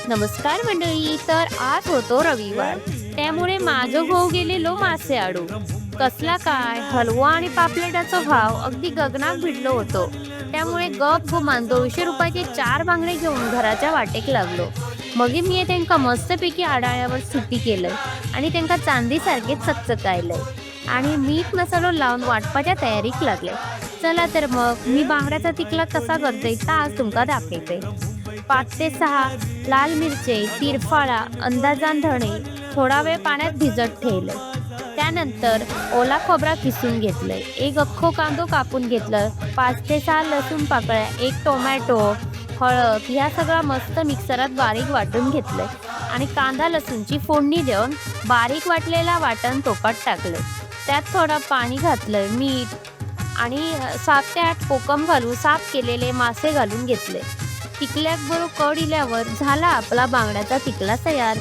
नमस्कार मंडळी. तर आज होतो रविवार, त्यामुळे माझं भाऊ गेलेलो मासे आडू. कसला काय हलवा आणि पापलेटाचा भाव अगदी गगनात भिडलो होतो. त्यामुळे गप गुमान 200 रुपयाचे 4 बांगडे घेऊन घराच्या वाटेक लागलो. मग मी त्यांका मस्तपैकी आडाळ्यावर सुट्टी केलंय आणि त्यांका चांदीसारखे चकचकायलंय आणि मीठ मसालो लावून वाटपाच्या तयारीक लागले. चला तर मग मी बांगड्याचा तिकला कसा करते ता आज तुमका दाखवते. 5 ते 6 लाल मिरचे, तिरफाळा, अंदाजान धणे थोडा वेळ पाण्यात भिजत ठेवले. त्यानंतर ओला खोबरा किसून घेतलंय, एक अख्खो कांदो कापून घेतलं, 5 ते 6 लसूण पाकळ्या, एक टोमॅटो, हळद ह्या सगळं मस्त मिक्सरात बारीक वाटून घेतलंय आणि कांदा लसूणची फोडणी देऊन बारीक वाटलेला वाटण तोपात टाकलं. त्यात थोडं पाणी घातलं, मीठ आणि 7 ते 8 कोकम घालून साफ केलेले मासे घालून घेतले. तिकल्याक बरोबर कड इल्यावर झाला आपला बांगड्याचा तिकला तयार.